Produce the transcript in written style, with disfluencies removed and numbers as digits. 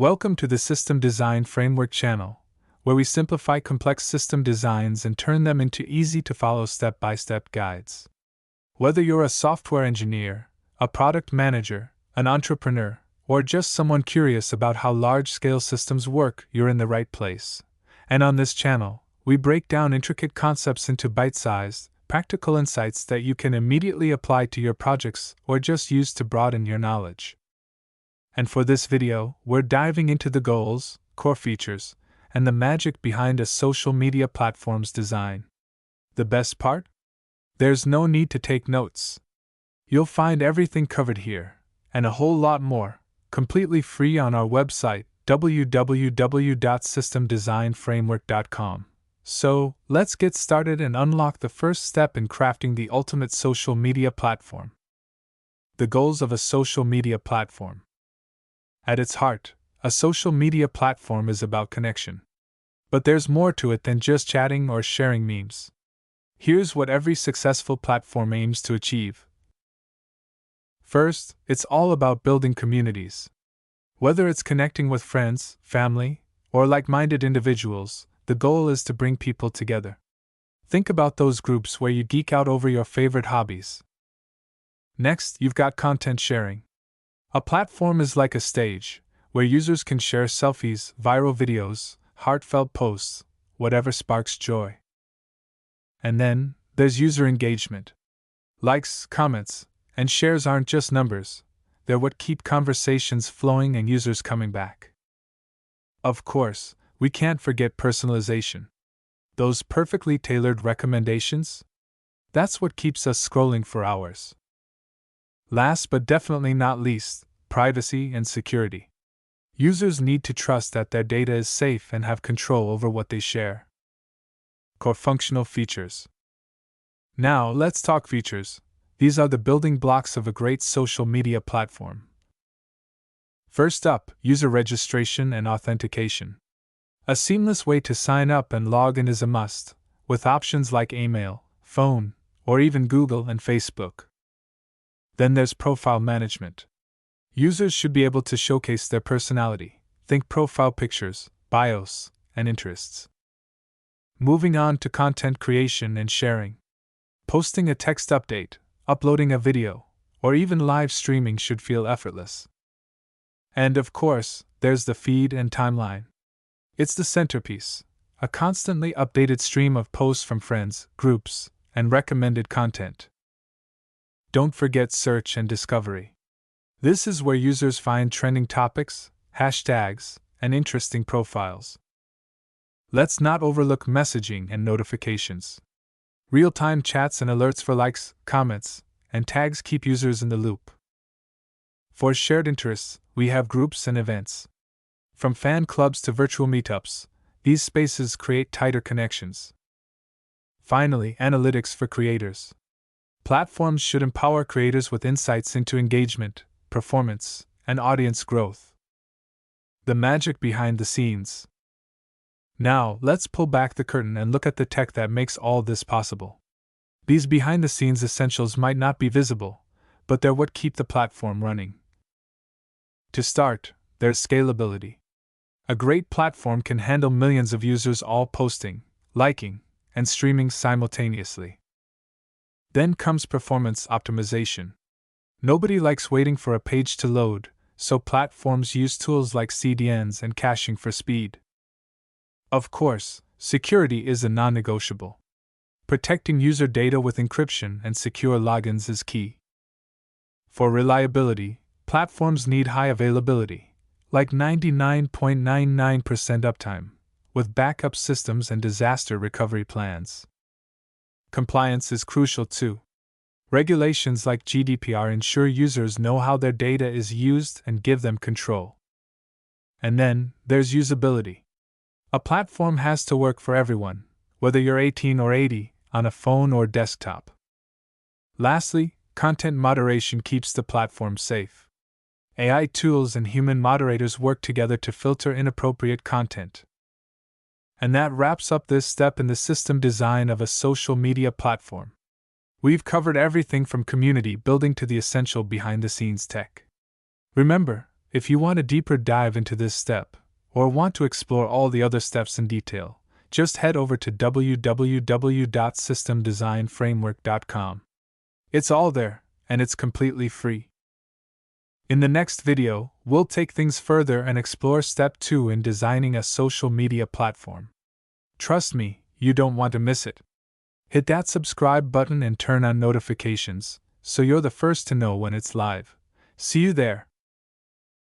Welcome to the System Design Framework channel, where we simplify complex system designs and turn them into easy-to-follow step-by-step guides. Whether you're a software engineer, a product manager, an entrepreneur, or just someone curious about how large-scale systems work, you're in the right place. And on this channel, we break down intricate concepts into bite-sized, practical insights that you can immediately apply to your projects or just use to broaden your knowledge. And for this video, we're diving into the goals, core features, and the magic behind a social media platform's design. The best part? There's no need to take notes. You'll find everything covered here, and a whole lot more, completely free on our website, www.systemdesignframework.com. So, let's get started and unlock the first step in crafting the ultimate social media platform. The goals of a social media platform. At its heart, a social media platform is about connection. But there's more to it than just chatting or sharing memes. Here's what every successful platform aims to achieve. First, it's all about building communities. Whether it's connecting with friends, family, or like-minded individuals, the goal is to bring people together. Think about those groups where you geek out over your favorite hobbies. Next, you've got content sharing. A platform is like a stage, where users can share selfies, viral videos, heartfelt posts, whatever sparks joy. And then, there's user engagement. Likes, comments, and shares aren't just numbers, they're what keep conversations flowing and users coming back. Of course, we can't forget personalization. Those perfectly tailored recommendations? That's what keeps us scrolling for hours. Last but definitely not least, privacy and security. Users need to trust that their data is safe and have control over what they share. Core functional features. Now, let's talk features. These are the building blocks of a great social media platform. First up, user registration and authentication. A seamless way to sign up and log in is a must, with options like email, phone, or even Google and Facebook. Then there's profile management. Users should be able to showcase their personality, think profile pictures, bios, and interests. Moving on to content creation and sharing. Posting a text update, uploading a video, or even live streaming should feel effortless. And of course, there's the feed and timeline. It's the centerpiece, a constantly updated stream of posts from friends, groups, and recommended content. Don't forget search and discovery. This is where users find trending topics, hashtags, and interesting profiles. Let's not overlook messaging and notifications. Real-time chats and alerts for likes, comments, and tags keep users in the loop. For shared interests, we have groups and events. From fan clubs to virtual meetups, these spaces create tighter connections. Finally, analytics for creators. Platforms should empower creators with insights into engagement, performance, and audience growth. The magic behind the scenes. Now, let's pull back the curtain and look at the tech that makes all this possible. These behind-the-scenes essentials might not be visible, but they're what keep the platform running. To start, there's scalability. A great platform can handle millions of users all posting, liking, and streaming simultaneously. Then comes performance optimization. Nobody likes waiting for a page to load, so platforms use tools like CDNs and caching for speed. Of course, security is a non-negotiable. Protecting user data with encryption and secure logins is key. For reliability, platforms need high availability, like 99.99% uptime, with backup systems and disaster recovery plans. Compliance is crucial too. Regulations like GDPR ensure users know how their data is used and give them control. And then, there's usability. A platform has to work for everyone, whether you're 18 or 80, on a phone or desktop. Lastly, content moderation keeps the platform safe. AI tools and human moderators work together to filter inappropriate content. And that wraps up this step in the system design of a social media platform. We've covered everything from community building to the essential behind-the-scenes tech. Remember, If you want a deeper dive into this step, or want to explore all the other steps in detail, just head over to www.systemdesignframework.com. It's all there, and it's completely free. In the next video, we'll take things further and explore Step 2 in designing a social media platform. Trust me, you don't want to miss it. Hit that subscribe button and turn on notifications, so you're the first to know when it's live. See you there.